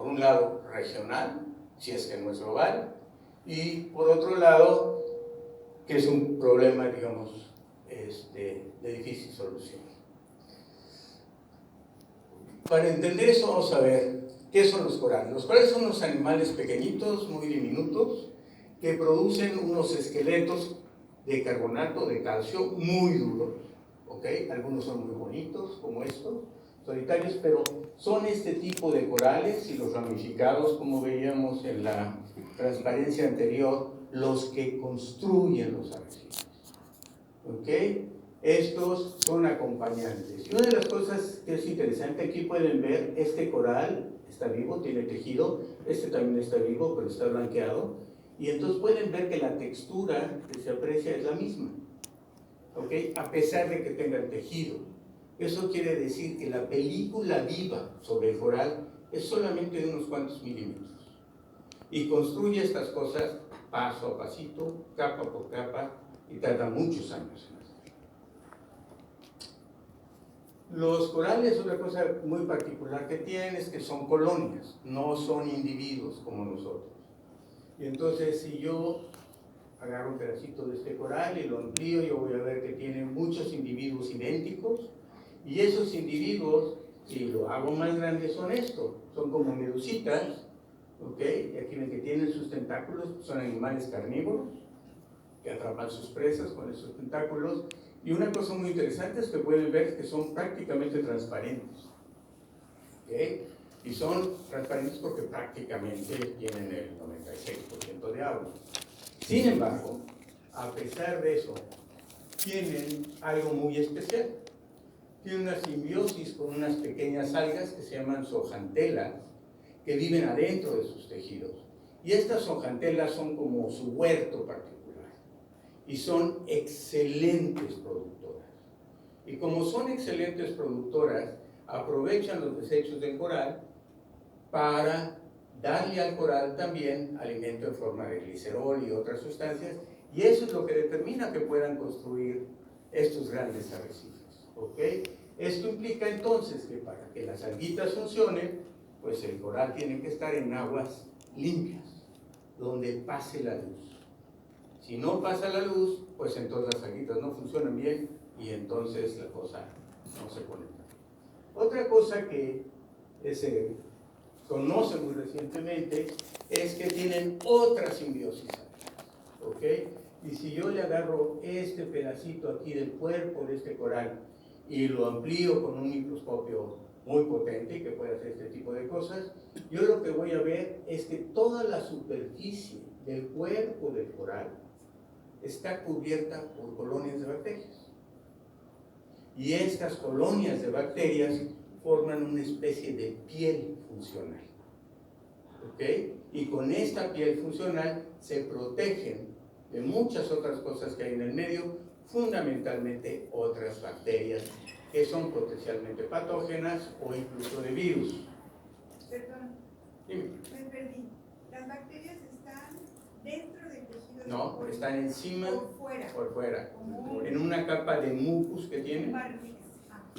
por un lado, regional, si es que no es global, y por otro lado, que es un problema, digamos, de difícil solución. Para entender eso vamos a ver qué son los corales. Los corales son unos animales pequeñitos, muy diminutos, que producen unos esqueletos de carbonato de calcio muy duros, ¿ok? Algunos son muy bonitos, como estos, solitarios, pero son este tipo de corales y los ramificados, como veíamos en la transparencia anterior, los que construyen los arrecifes, ¿ok? Estos son acompañantes. Y una de las cosas que es interesante, aquí pueden ver, este coral está vivo, tiene tejido, este también está vivo, pero está blanqueado, y entonces pueden ver que la textura que se aprecia es la misma, ¿ok? A pesar de que tenga el tejido. Eso quiere decir que la película viva sobre el coral es solamente de unos cuantos milímetros, y construye estas cosas paso a pasito, capa por capa, y tarda muchos años en hacerlo. Los corales, una cosa muy particular que tienen es que son colonias, no son individuos como nosotros. Y entonces, si yo agarro un pedacito de este coral y lo amplío, yo voy a ver que tiene muchos individuos idénticos, y esos individuos, si lo hago más grande, son estos, son como medusitas, ¿ok? Y aquí ven que tienen sus tentáculos, son animales carnívoros que atrapan sus presas con esos tentáculos. Y una cosa muy interesante es que pueden ver que son prácticamente transparentes, ¿ok? Y son transparentes porque prácticamente tienen el 96% de agua. Sin embargo, a pesar de eso, tienen algo muy especial. Tienen una simbiosis con unas pequeñas algas que se llaman zooxantelas, que viven adentro de sus tejidos. Y estas zooxantelas son como su huerto particular. Y son excelentes productoras. Y como son excelentes productoras, aprovechan los desechos del coral para darle al coral también alimento en forma de glicerol y otras sustancias, y eso es lo que determina que puedan construir estos grandes arrecifes, ¿ok? Esto implica entonces que para que las alguitas funcionen, pues el coral tiene que estar en aguas limpias, donde pase la luz. Si no pasa la luz, pues entonces las alguitas no funcionan bien y entonces la cosa no se pone bien. Otra cosa que se conoce muy recientemente es que tienen otra simbiosis, ¿ok? Y si yo le agarro este pedacito aquí del cuerpo de este coral y lo amplío con un microscopio muy potente que puede hacer este tipo de cosas, yo lo que voy a ver es que toda la superficie del cuerpo del coral está cubierta por colonias de bacterias. Y estas colonias de bacterias forman una especie de piel funcional, ¿ok? Y con esta piel funcional se protegen de muchas otras cosas que hay en el medio, fundamentalmente otras bacterias que son potencialmente patógenas o incluso de virus. Perdón, Dime. me perdí. ¿Las bacterias están dentro del tejido? No, están encima, por fuera, en una capa de mucus que tiene,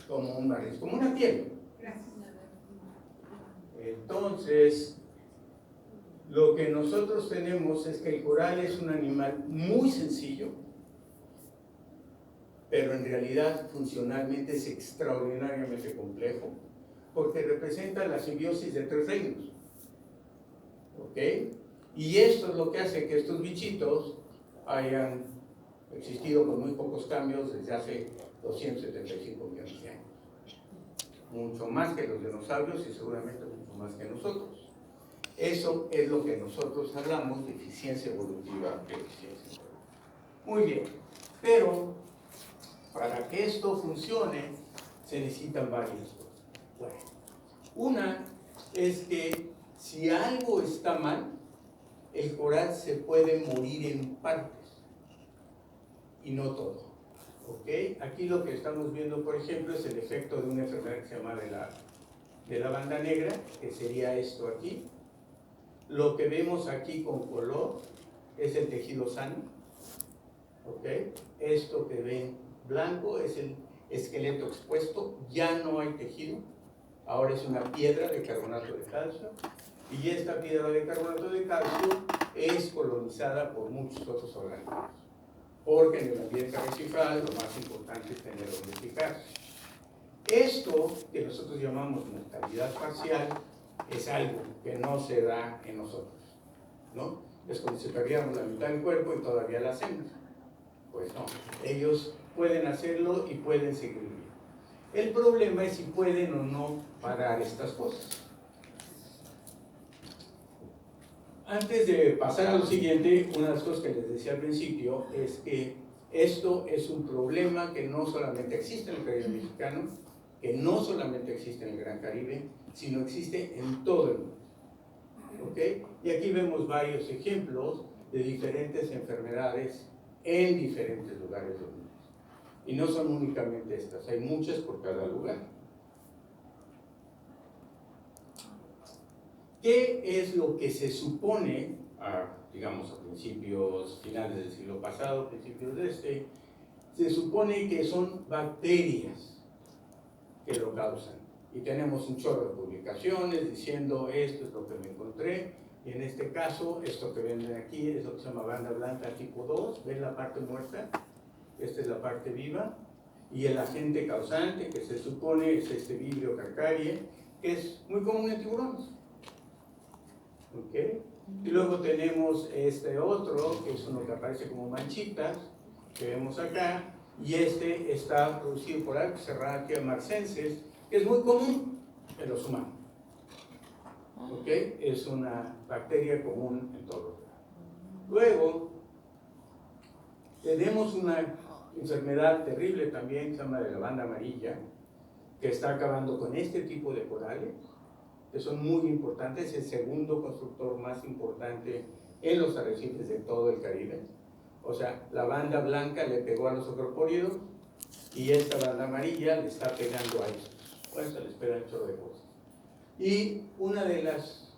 como un barniz, como una piel. Gracias. Entonces, lo que nosotros tenemos es que el coral es un animal muy sencillo, pero en realidad funcionalmente es extraordinariamente complejo, porque representa la simbiosis de 3 reinos, ¿ok? Y esto es lo que hace que estos bichitos hayan existido con muy pocos cambios desde hace 275 millones de años. Mucho más que los dinosaurios y seguramente mucho más que nosotros. Eso es lo que nosotros hablamos de eficiencia evolutiva. Muy bien, pero para que esto funcione se necesitan varias cosas. Bueno, una es que si algo está mal, el coral se puede morir en partes y no todo. ¿Ok? Aquí lo que estamos viendo, por ejemplo, es el efecto de una enfermedad que se llama de la banda negra, que sería esto aquí. Lo que vemos aquí con color es el tejido sano, ¿ok? Esto que ven blanco es el esqueleto expuesto, ya no hay tejido, ahora es una piedra de carbonato de calcio. Y esta piedra de carbonato de calcio es colonizada por muchos otros organismos. Porque en el ambiente arrecifal lo más importante es tener donde fijarse. Esto que nosotros llamamos mortalidad parcial es algo que no se da en nosotros, ¿no? Es como si perdiéramos la mitad del cuerpo y todavía la hacemos. Pues no, ellos pueden hacerlo y pueden seguir viviendo. El problema es si pueden o no parar estas cosas. Antes de pasar a lo siguiente, una de las cosas que les decía al principio es que esto es un problema que no solamente existe en el Caribe mexicano, que no solamente existe en el Gran Caribe, sino existe en todo el mundo. ¿Ok? Y aquí vemos varios ejemplos de diferentes enfermedades en diferentes lugares del mundo. Y no son únicamente estas, hay muchas por cada lugar. ¿Qué es lo que se supone, digamos a principios, finales del siglo pasado, principios de este? Se supone que son bacterias que lo causan. Y tenemos un chorro de publicaciones diciendo esto es lo que me encontré. Y en este caso, esto que ven aquí es lo que se llama banda blanca tipo 2. ¿Ven la parte muerta? Esta es la parte viva. Y el agente causante, que se supone es este Vibrio calcareae, que es muy común en tiburones. ¿Okay? Y luego tenemos este otro, que es uno que aparece como manchitas, que vemos acá, y este está producido por Serratia marcensis, que es muy común en los humanos. ¿Okay? Es una bacteria común en todos los lados. Luego, tenemos una enfermedad terrible también, que se llama de la banda amarilla, que está acabando con este tipo de corales, que son muy importantes, es el segundo constructor más importante en los arrecifes de todo el Caribe. O sea, la banda blanca le pegó a los acropóridos y esta banda amarilla le está pegando a estos. Bueno, se les pega un chorro de cosas. Y una de las,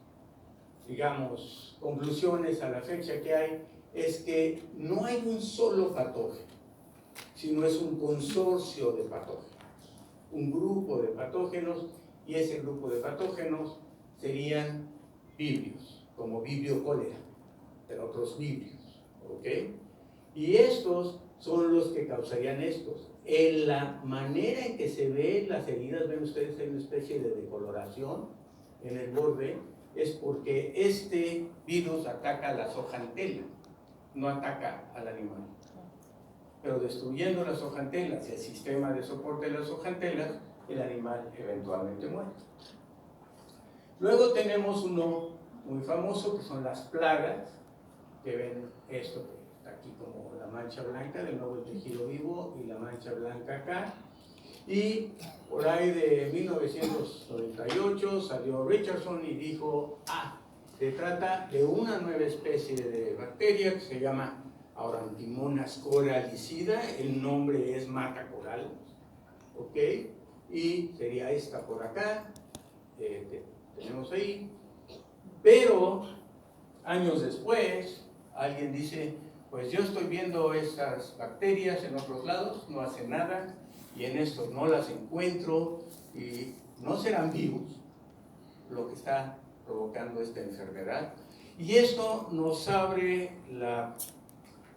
digamos, conclusiones a la fecha que hay es que no hay un solo patógeno, sino es un consorcio de patógenos, un grupo de patógenos. Y ese grupo de patógenos serían vibrios, como vibrio cólera, pero otros vibrios, ¿ok? Y estos son los que causarían estos. En la manera en que se ven las heridas, ven ustedes, hay una especie de decoloración en el borde, es porque este virus ataca a la zooxantelas, no ataca al animal. Pero destruyendo las zooxantelas y el sistema de soporte de las zooxantelas, el animal eventualmente muere. Luego tenemos uno muy famoso que son las plagas, que ven esto que está aquí como la mancha blanca, de nuevo el tejido vivo y la mancha blanca acá. Y por ahí de 1998 salió Richardson y dijo, se trata de una nueva especie de bacteria que se llama Aurantimonnas coralicida, el nombre es mata coral, ¿ok? Y sería esta por acá, tenemos ahí, pero años después alguien dice, pues yo estoy viendo estas bacterias en otros lados, no hacen nada, y en estos no las encuentro, y no serán virus lo que está provocando esta enfermedad. Y esto nos abre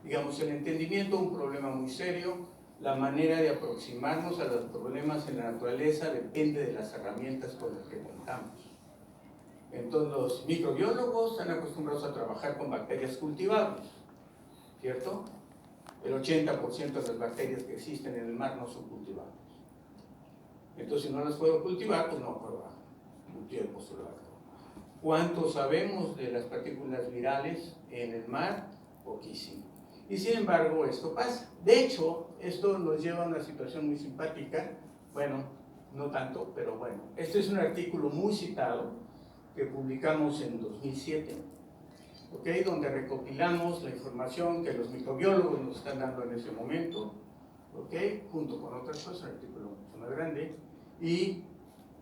digamos, el entendimiento de un problema muy serio. La manera de aproximarnos a los problemas en la naturaleza depende de las herramientas con las que contamos. Entonces los microbiólogos están acostumbrados a trabajar con bacterias cultivables, ¿cierto? El 80% de las bacterias que existen en el mar no son cultivables. Entonces si no las puedo cultivar, pues no puedo cultivar el postulado. ¿Cuánto sabemos de las partículas virales en el mar? Poquísimo. Y sin embargo esto pasa. De hecho, esto nos lleva a una situación muy simpática. Bueno, no tanto, pero bueno. Este es un artículo muy citado que publicamos en 2007, ¿okay? Donde recopilamos la información que los microbiólogos nos están dando en ese momento, ¿okay? Junto con otras cosas, un artículo mucho más grande, y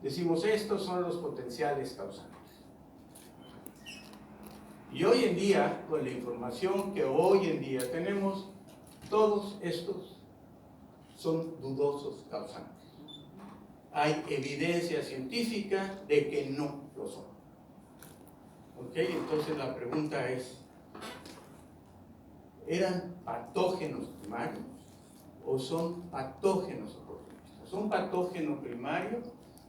decimos estos son los potenciales causantes. Y hoy en día, con la información que hoy en día tenemos, todos estos son dudosos causantes. Hay evidencia científica de que no lo son. Entonces la pregunta es, ¿eran patógenos primarios o son patógenos oportunistas? Un patógeno primario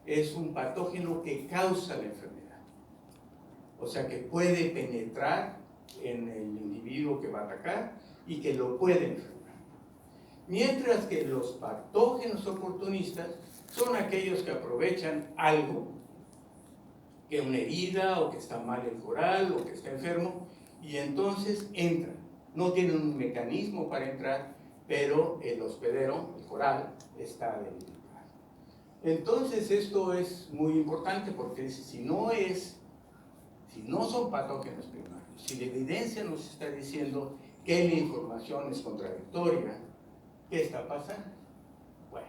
es un patógeno que causa la enfermedad, o sea que puede penetrar en el individuo que va a atacar y que lo puede enfermar. Mientras que los patógenos oportunistas son aquellos que aprovechan algo, que una herida o que está mal el coral o que está enfermo, y entonces entran. No tienen un mecanismo para entrar, pero el hospedero, el coral, está debilitado. Entonces esto es muy importante porque si no son patógenos primarios, si la evidencia nos está diciendo que la información es contradictoria, ¿qué está pasando? Bueno,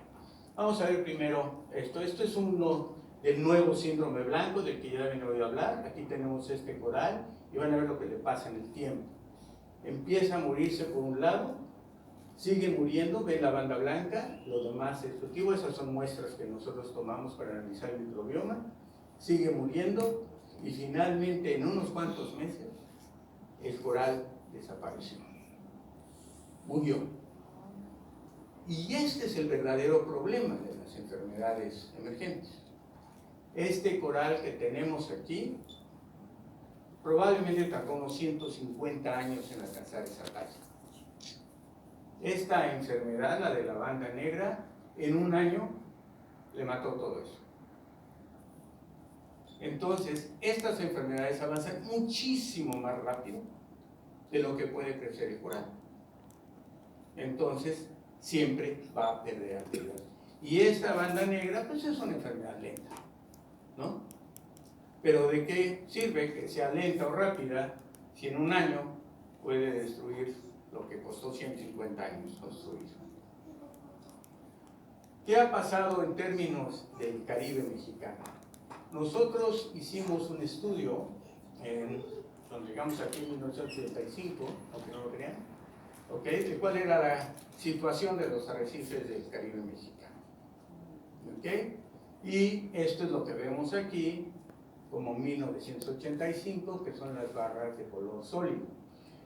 vamos a ver primero esto. Esto es uno del nuevo síndrome blanco del que ya habían oído hablar. Aquí tenemos este coral y van a ver lo que le pasa en el tiempo. Empieza a morirse por un lado, sigue muriendo, ven la banda blanca, lo demás es positivo. Esas son muestras que nosotros tomamos para analizar el microbioma. Sigue muriendo y finalmente en unos cuantos meses el coral desapareció, murió. Y este es el verdadero problema de las enfermedades emergentes. Este coral que tenemos aquí probablemente tardó unos 150 años en alcanzar esa talla. Esta enfermedad, la de la banda negra, en un año le mató todo eso. Entonces, estas enfermedades avanzan muchísimo más rápido de lo que puede crecer el coral. Entonces, siempre va a perder actividad. Y esta banda negra, pues es una enfermedad lenta, ¿no? Pero ¿de qué sirve que sea lenta o rápida si en un año puede destruir lo que costó 150 años construir? ¿Qué ha pasado en términos del Caribe mexicano? Nosotros hicimos un estudio, cuando llegamos aquí en 1985, aunque no lo crean, de cuál era la situación de los arrecifes del Caribe mexicano. Y esto es lo que vemos aquí, como 1985, que son las barras de color sólido.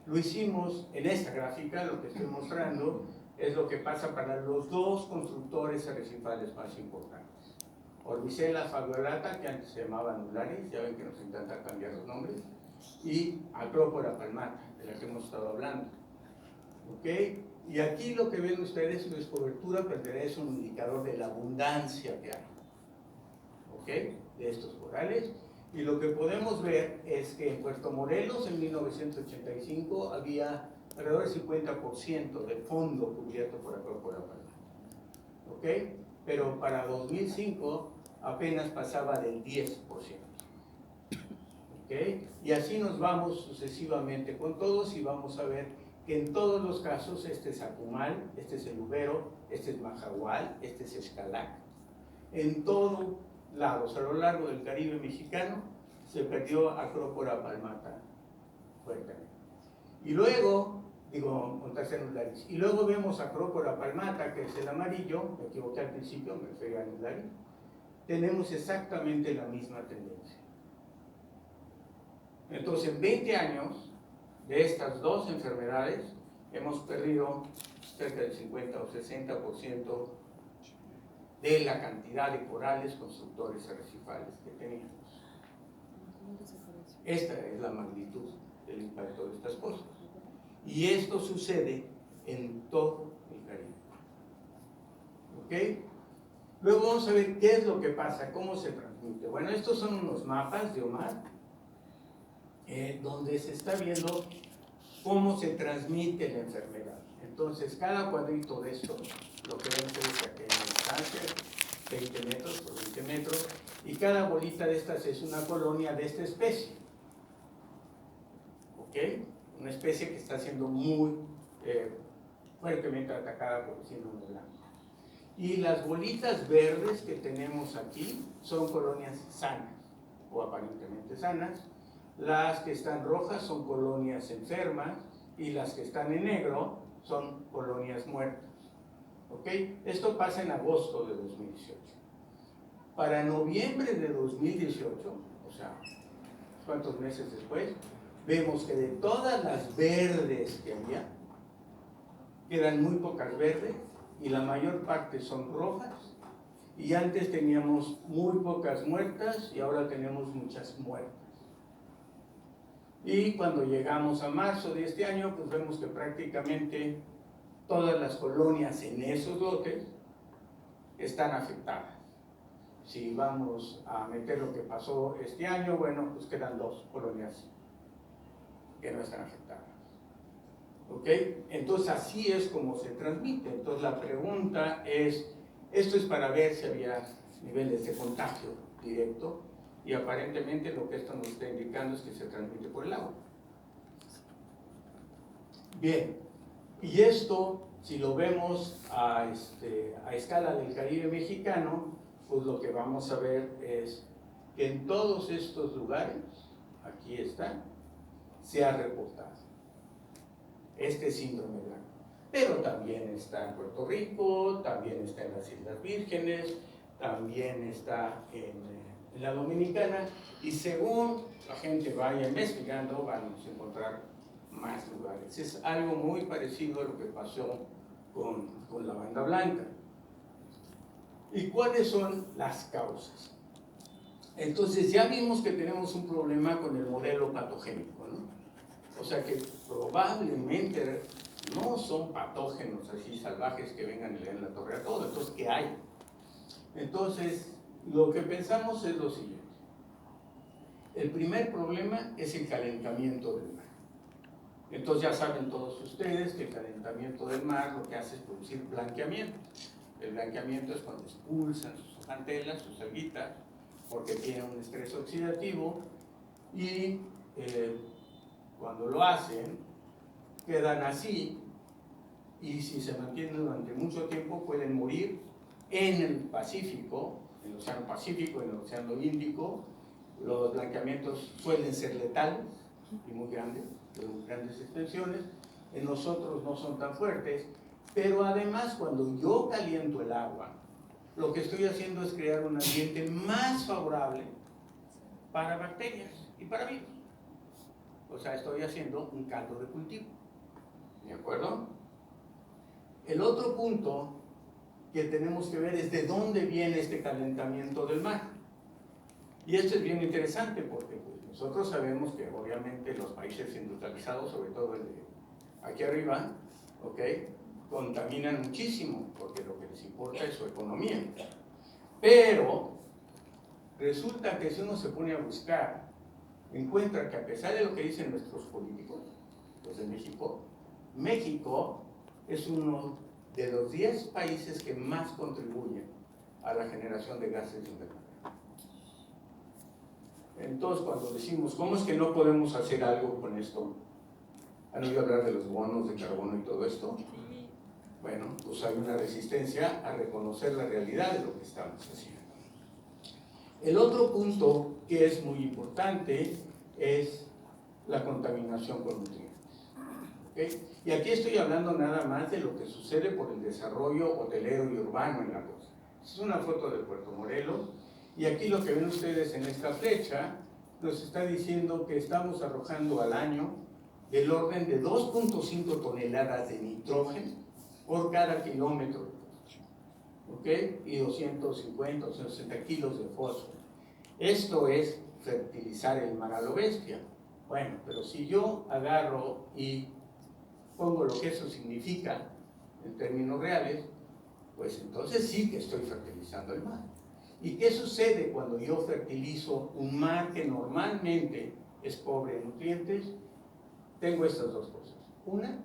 Lo hicimos en esta gráfica, lo que estoy mostrando es lo que pasa para los dos constructores arrecifales más importantes. Orbicela fabiolata, que antes se llamaba Anularis, ya ven que nos encanta cambiar los nombres, y Acrópora palmata, de la que hemos estado hablando. Y aquí lo que ven ustedes no es cobertura, pero es un indicador de la abundancia que hay, de estos corales. Y lo que podemos ver es que en Puerto Morelos en 1985 había alrededor del 50% del fondo cubierto por Acrópora palmata. Pero para 2005 apenas pasaba del 10%. Y así nos vamos sucesivamente con todos y vamos a ver que en todos los casos este es Acumal, este es el Ubero, este es Majahual, este es Xcalac. En todo lados, a lo largo del Caribe mexicano, se perdió Acrópora palmata fuertemente. Y luego, Montaxenularis, y luego vemos Acrópora palmata, que es el amarillo, me equivoqué al principio, me refería a Anularis, tenemos exactamente la misma tendencia. Entonces, en 20 años de estas dos enfermedades, hemos perdido cerca del 50 o 60% de la cantidad de corales constructores arrecifales que teníamos. Esta es la magnitud del impacto de estas cosas. Y esto sucede en todo el Caribe. Luego vamos a ver qué es lo que pasa, cómo se transmite. Bueno, estos son unos mapas de Omar, donde se está viendo cómo se transmite la enfermedad. Entonces, cada cuadrito de esto, lo que ven ustedes aquí en la distancia, 20 metros por 20 metros, y cada bolita de estas es una colonia de esta especie. Una especie que está siendo muy fuertemente atacada por el síndrome blanco. Y las bolitas verdes que tenemos aquí son colonias sanas, o aparentemente sanas. Las que están rojas son colonias enfermas, y las que están en negro son colonias muertas. Esto pasa en agosto de 2018. Para noviembre de 2018, o sea, cuantos meses después, vemos que de todas las verdes que había, quedan muy pocas verdes y la mayor parte son rojas. Y antes teníamos muy pocas muertas y ahora tenemos muchas muertas. Y cuando llegamos a marzo de este año, pues vemos que prácticamente todas las colonias en esos lotes están afectadas. Si vamos a meter lo que pasó este año, bueno, pues quedan 2 colonias que no están afectadas. ¿Ok? Entonces así es como se transmite. Entonces la pregunta es, esto es para ver si había niveles de contagio directo, y aparentemente lo que esto nos está indicando es que se transmite por el agua. Bien, y esto, si lo vemos a escala del Caribe mexicano, pues lo que vamos a ver es que en todos estos lugares, aquí está, se ha reportado este síndrome blanco. Pero también está en Puerto Rico, también está en las Islas Vírgenes, también está en la Dominicana, y según la gente vaya investigando, vamos a encontrar más lugares. Es algo muy parecido a lo que pasó con la banda blanca. ¿Y cuáles son las causas? Entonces ya vimos que tenemos un problema con el modelo patogénico, ¿no? O sea que probablemente no son patógenos así salvajes que vengan y le den la torre a todo. Entonces, ¿qué hay? Entonces, lo que pensamos es lo siguiente. El primer problema es el calentamiento del mar. Entonces ya saben todos ustedes que el calentamiento del mar lo que hace es producir blanqueamiento. El blanqueamiento es cuando expulsan sus antelas, sus alguitas, porque tienen un estrés oxidativo, y cuando lo hacen quedan así, y si se mantienen durante mucho tiempo pueden morir en el Pacífico, en el Océano Pacífico, en el Océano Índico. Los blanqueamientos suelen ser letales y muy grandes, de grandes extensiones. En nosotros no son tan fuertes, pero además cuando yo caliento el agua, lo que estoy haciendo es crear un ambiente más favorable para bacterias y para virus. O sea, estoy haciendo un caldo de cultivo. ¿De acuerdo? El otro punto que tenemos que ver es de dónde viene este calentamiento del mar. Y esto es bien interesante porque pues, nosotros sabemos que obviamente los países industrializados, sobre todo el de aquí arriba, ¿ok?, contaminan muchísimo porque lo que les importa es su economía. Pero resulta que si uno se pone a buscar, encuentra que a pesar de lo que dicen nuestros políticos, los de México, México es uno de los 10 países que más contribuyen a la generación de gases de invernadero. Entonces, cuando decimos, ¿cómo es que no podemos hacer algo con esto? ¿Han oído hablar de los bonos de carbono y todo esto? Bueno, pues hay una resistencia a reconocer la realidad de lo que estamos haciendo. El otro punto que es muy importante es la contaminación con nutrientes. ¿Okay? Y aquí estoy hablando nada más de lo que sucede por el desarrollo hotelero y urbano en la costa. Es una foto de Puerto Morelos, y aquí lo que ven ustedes en esta flecha nos está diciendo que estamos arrojando al año del orden de 2.5 toneladas de nitrógeno por cada kilómetro de costa, ¿ok? Y 250 o 260 kilos de fósforo. Esto es fertilizar el mar a lo bestia. Bueno, pero si yo agarro y pongo lo que eso significa en términos reales, pues entonces sí que estoy fertilizando el mar. ¿Y qué sucede cuando yo fertilizo un mar que normalmente es pobre en nutrientes? Tengo estas dos cosas. Una,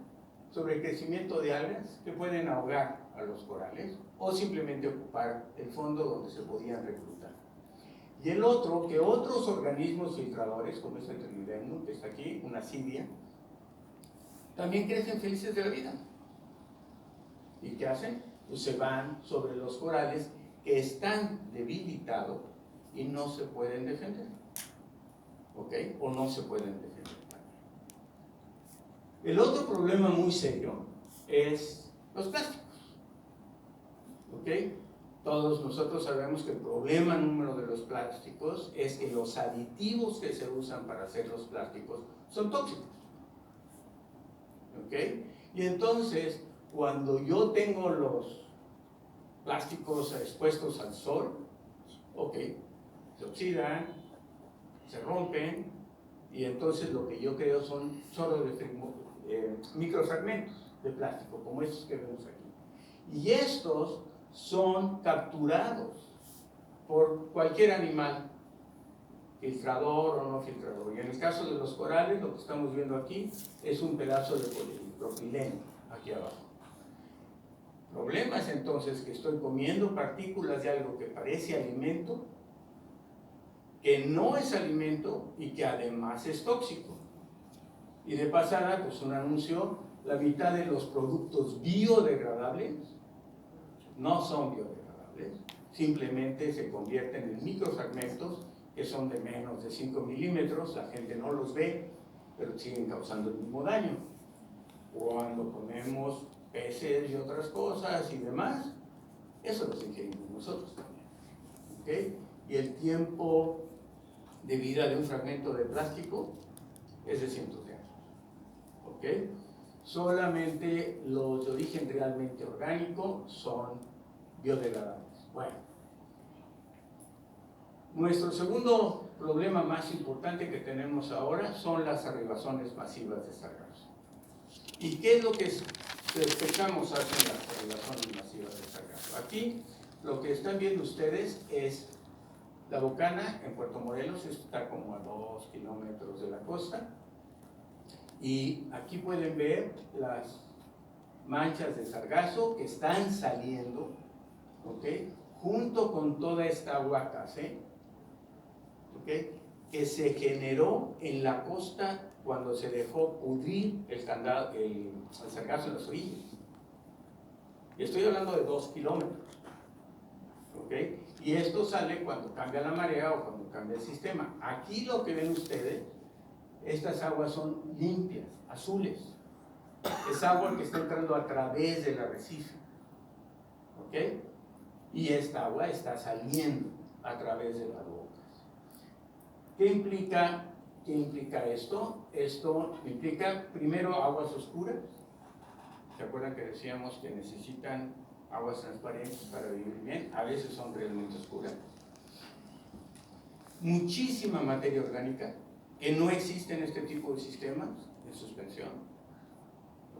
sobrecrecimiento de algas que pueden ahogar a los corales o simplemente ocupar el fondo donde se podían reclutar. Y el otro, que otros organismos filtradores, como es el Trilidemnum, que está aquí, una cidia, también crecen felices de la vida. ¿Y qué hacen? Pues se van sobre los corales que están debilitados y no se pueden defender, ¿ok? O no se pueden defender. El otro problema muy serio es los plásticos, ¿ok? Todos nosotros sabemos que el problema número de los plásticos es que los aditivos que se usan para hacer los plásticos son tóxicos. ¿Ok? Y entonces, cuando yo tengo los plásticos expuestos al sol, ok, se oxidan, se rompen, y entonces lo que yo creo son solo microfragmentos de plástico, como estos que vemos aquí. Y estos son capturados por cualquier animal, filtrador o no filtrador. Y en el caso de los corales, lo que estamos viendo aquí es un pedazo de polipropileno aquí abajo. El problema es entonces que estoy comiendo partículas de algo que parece alimento, que no es alimento y que además es tóxico. Y de pasada, pues un anuncio, la mitad de los productos biodegradables no son biodegradables, simplemente se convierten en microfragmentos que son de menos de 5 milímetros, la gente no los ve, pero siguen causando el mismo daño. Cuando comemos peces y otras cosas y demás, eso los ingerimos nosotros también. ¿Okay? Y el tiempo de vida de un fragmento de plástico es de cientos de años. ¿Okay? Solamente los de origen realmente orgánico son biodegradables. Bueno, nuestro segundo problema más importante que tenemos ahora son las arribaciones masivas de sargazo. ¿Y qué es lo que sospechamos hacen las arribaciones masivas de sargazo? Aquí lo que están viendo ustedes es la Bocana en Puerto Morelos, está como a 2 kilómetros de la costa, y aquí pueden ver las manchas de sargazo que están saliendo, ¿okay? Junto con toda esta agua café, ¿okay? Que se generó en la costa cuando se dejó pudrir el sargazo en las orillas. Y estoy hablando de 2 kilómetros. ¿Okay? Y esto sale cuando cambia la marea o cuando cambia el sistema. Aquí lo que ven ustedes, estas aguas son limpias, azules. Es agua que está entrando a través del arrecife. ¿Okay? Y esta agua está saliendo a través de las bocas. ¿Qué implica esto? Esto implica, primero, aguas oscuras. ¿Se acuerdan que decíamos que necesitan aguas transparentes para vivir bien? A veces son realmente oscuras. Muchísima materia orgánica que no existe en este tipo de sistemas en suspensión.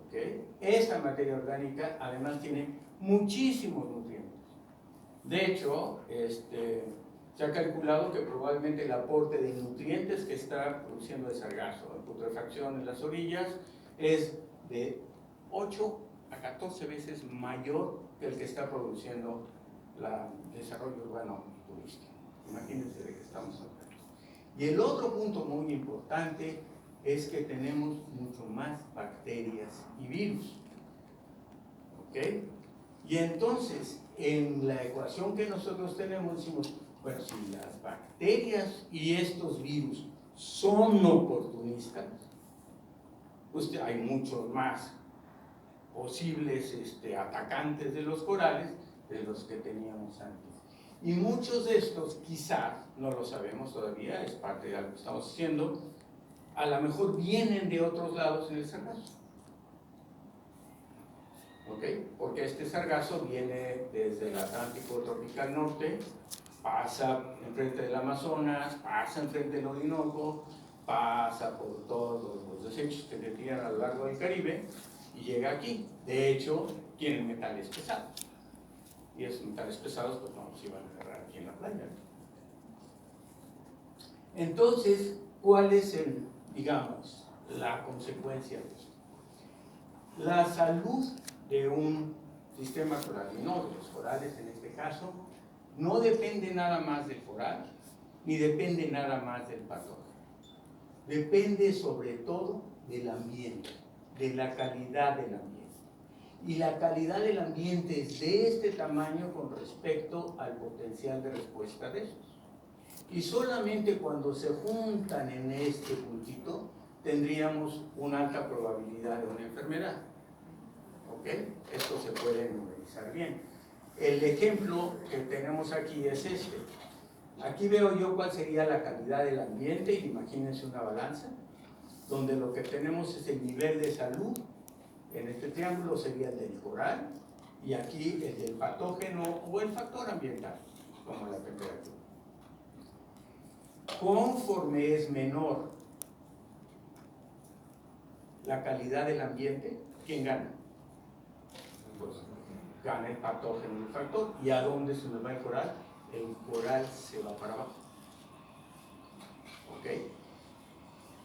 ¿Okay? Esta materia orgánica además tiene muchísimos nutrientes. De hecho, se ha calculado que probablemente el aporte de nutrientes que está produciendo el sargazo en putrefacción en las orillas es de 8 a 14 veces mayor que el que está produciendo el desarrollo urbano y turístico. Imagínense de qué estamos hablando. Y el otro punto muy importante es que tenemos mucho más bacterias y virus. ¿Ok? Y entonces, en la ecuación que nosotros tenemos, decimos, bueno, si las bacterias y estos virus son oportunistas, pues hay muchos más posibles atacantes de los corales de los que teníamos antes. Y muchos de estos, quizás, no lo sabemos todavía, es parte de algo que estamos haciendo, a lo mejor vienen de otros lados en el sargazo. ¿Ok? Porque este sargazo viene desde el Atlántico tropical norte, pasa enfrente del Amazonas, pasa enfrente del Orinoco, pasa por todos los desechos que se tiran a lo largo del Caribe y llega aquí. De hecho, tienen metales pesados. Y esos metales pesados pues no los iban a agarrar aquí en la playa. Entonces, ¿cuál es la consecuencia de esto? La salud de un sistema coralino, de los corales en este caso, no depende nada más del coral, ni depende nada más del patógeno. Depende sobre todo del ambiente, de la calidad del ambiente. Y la calidad del ambiente es de este tamaño con respecto al potencial de respuesta de estos. Y solamente cuando se juntan en este puntito, tendríamos una alta probabilidad de una enfermedad. ¿Ok? Esto se puede memorizar bien. El ejemplo que tenemos aquí es este. Aquí veo yo cuál sería la calidad del ambiente, y imagínense una balanza, donde lo que tenemos es el nivel de salud. En este triángulo sería el del coral, y aquí el del patógeno o el factor ambiental, como la temperatura. Conforme es menor la calidad del ambiente, ¿quién gana? Pues gana el patógeno y el factor. ¿Y a dónde se nos va el coral? El coral se va para abajo. ¿Ok?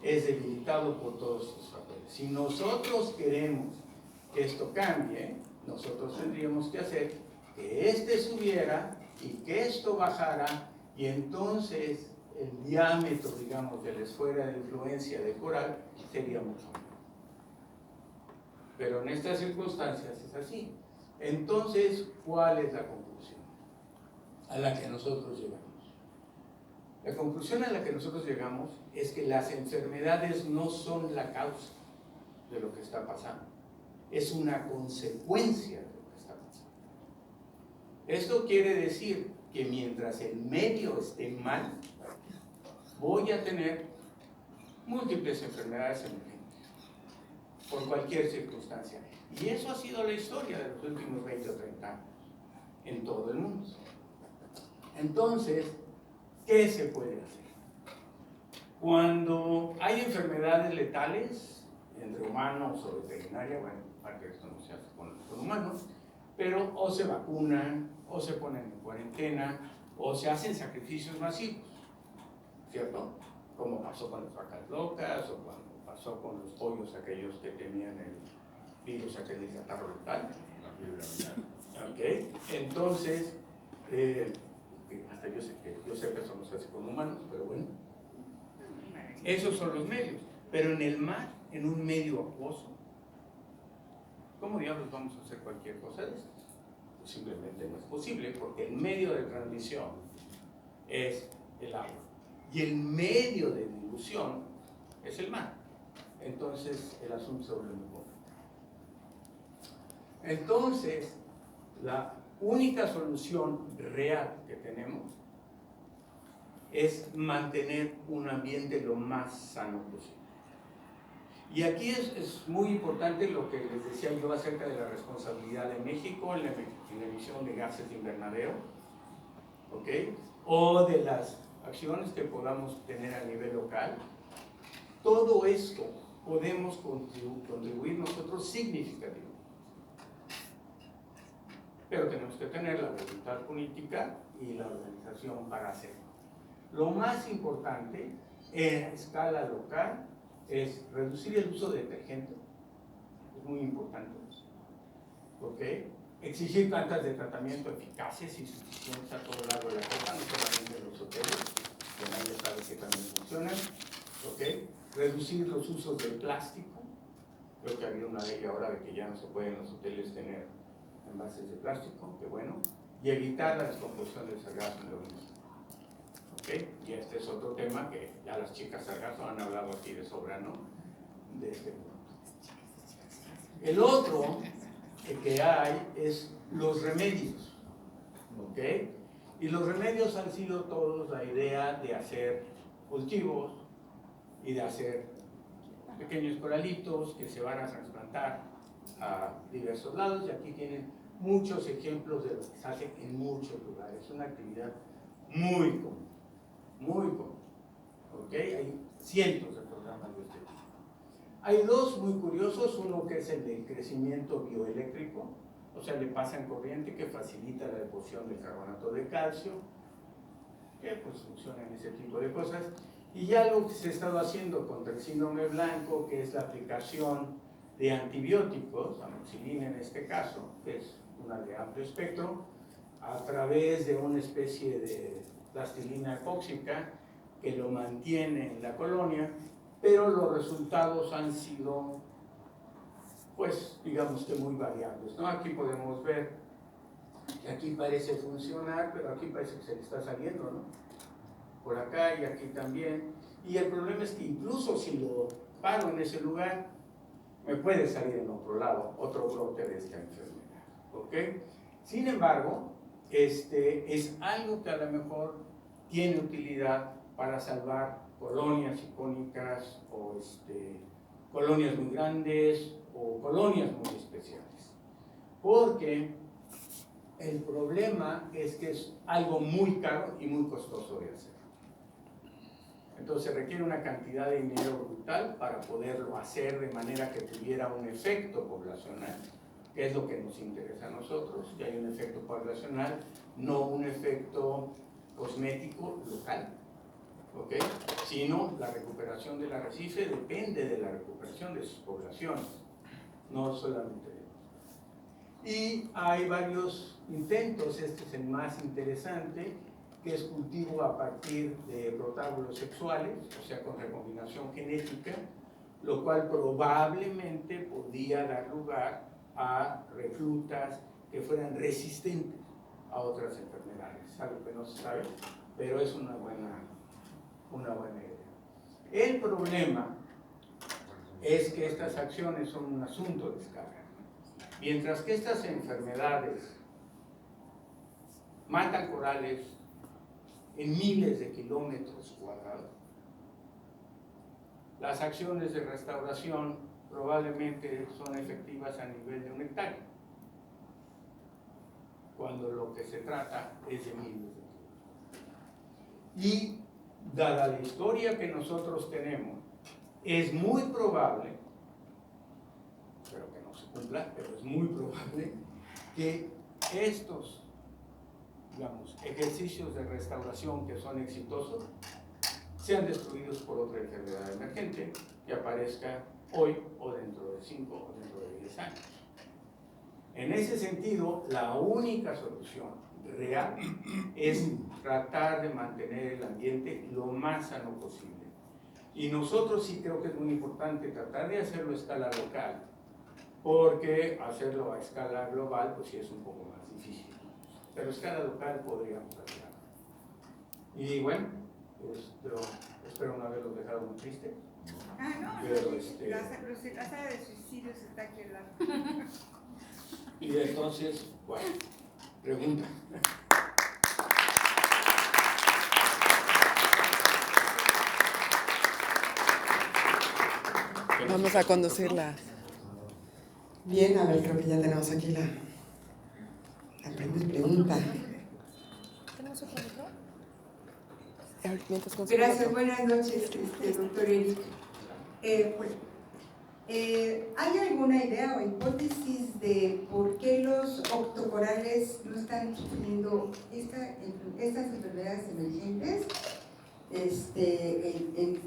Es debilitado por todos estos factores. Si nosotros queremos que esto cambie, nosotros tendríamos que hacer que este subiera y que esto bajara, y entonces el diámetro, digamos, de la esfera de influencia del coral sería mucho menor. Pero en estas circunstancias es así. Entonces, ¿cuál es la conclusión a la que nosotros llegamos? La conclusión a la que nosotros llegamos es que las enfermedades no son la causa de lo que está pasando, es una consecuencia de lo que está pasando. Esto quiere decir que mientras el medio esté mal, voy a tener múltiples enfermedades emergentes por cualquier circunstancia. Y eso ha sido la historia de los últimos 20 o 30 años en todo el mundo. Entonces, ¿qué se puede hacer? Cuando hay enfermedades letales entre humanos o veterinaria, bueno, para que esto no se hace con humanos, pero o se vacunan, o se ponen en cuarentena, o se hacen sacrificios masivos, ¿cierto? Como pasó con las vacas locas, o cuando pasó con los pollos aquellos que tenían el virus aquel de catarro rectal. Ok, entonces, hasta yo sé que eso no se hace con humanos, pero bueno, esos son los medios. Pero en el mar, en un medio acuoso, ¿cómo diablos vamos a hacer cualquier cosa de estas? Pues simplemente no es posible, porque el medio de transmisión es el agua y el medio de dilución es el mar. Entonces el asunto se vuelve muy complejo. Entonces, la única solución real que tenemos es mantener un ambiente lo más sano posible. Y aquí es muy importante lo que les decía yo acerca de la responsabilidad de México en la emisión de gases de invernadero, ¿ok? O de las acciones que podamos tener a nivel local. Todo esto podemos contribuir nosotros significativamente. Pero tenemos que tener la voluntad política y la organización para hacerlo. Lo más importante en escala local es reducir el uso de detergente, es muy importante, ¿ok? Exigir plantas de tratamiento eficaces y suficientes a todo lo largo de la costa, no solamente en los hoteles, que nadie sabe que también funcionan, ¿ok? Reducir los usos del plástico, creo que había una ley ahora de que ya no se puede en los hoteles tener envases de plástico, que bueno, y evitar la descomposición del sargazo en la orilla. ¿Okay? Y este es otro tema que ya las chicas sargazo han hablado aquí de sobra, ¿no? De este punto. El otro que hay es los remedios, ¿ok? Y los remedios han sido todos la idea de hacer cultivos y de hacer pequeños coralitos que se van a trasplantar a diversos lados, y aquí tienen muchos ejemplos de lo que se hace en muchos lugares. Es una actividad muy común. Muy común, ¿ok? Hay cientos de programas de este tipo. Hay dos muy curiosos, uno que es el del crecimiento bioeléctrico, o sea, le pasan corriente que facilita la deposición de carbonato de calcio, que pues funciona en ese tipo de cosas. Y ya lo que se ha estado haciendo contra el síndrome blanco, que es la aplicación de antibióticos, amoxicilina en este caso, que es una de amplio espectro, a través de una especie de plastilina epóxica que lo mantiene en la colonia, pero los resultados han sido, pues, digamos que muy variables, ¿no? Aquí podemos ver que aquí parece funcionar, pero aquí parece que se le está saliendo, ¿no? Por acá y aquí también. Y el problema es que incluso si lo paro en ese lugar, me puede salir en otro lado, otro brote de esta enfermedad, ¿ok? Sin embargo, es algo que a lo mejor tiene utilidad para salvar colonias icónicas o colonias muy grandes o colonias muy especiales. Porque el problema es que es algo muy caro y muy costoso de hacer. Entonces requiere una cantidad de dinero brutal para poderlo hacer de manera que tuviera un efecto poblacional, que es lo que nos interesa a nosotros, que hay un efecto poblacional, no un efecto cosmético local, ¿ok? Sino la recuperación del arrecife depende de la recuperación de sus poblaciones, no solamente de ellos. Y hay varios intentos, este es el más interesante, que es cultivo a partir de protágonos sexuales, o sea, con recombinación genética, lo cual probablemente podía dar lugar a reclutas que fueran resistentes a otras enfermedades, algo que no se sabe, pero es una buena idea. El problema es que estas acciones son un asunto de escala. Mientras que estas enfermedades matan corales en miles de kilómetros cuadrados, las acciones de restauración probablemente son efectivas a nivel de un hectárea, cuando lo que se trata es de miles de kilómetros. Y dada la historia que nosotros tenemos, es muy probable, espero que no se cumpla, pero es muy probable que estos, digamos, ejercicios de restauración que son exitosos sean destruidos por otra enfermedad emergente que aparezca hoy o dentro de 5 o dentro de 10 años. En ese sentido, la única solución real es tratar de mantener el ambiente lo más sano posible. Y nosotros sí creo que es muy importante tratar de hacerlo a escala local, porque hacerlo a escala global pues sí es un poco más difícil. Pero a escala local podríamos hacerlo. Y bueno, espero no haberlos dejado muy tristes. No, pero, la sala de suicidios está aquí al lado. Y entonces, bueno, pregunta. Vamos a conducirla. Bien, a ver, creo que ya tenemos aquí la primera pregunta. ¿Tenemos otro micro? Gracias, buenas noches, doctor Eric. ¿Hay alguna idea o hipótesis de por qué los octocorales no están sufriendo estas enfermedades emergentes?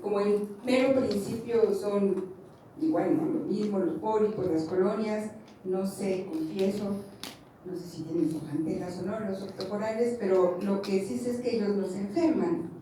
Como en mero principio son igual, ¿no? Lo mismo, los pólipos, las colonias, no sé, confieso, no sé si tienen sojanteras o no los octocorales, pero lo que sí sé es que ellos no se enferman.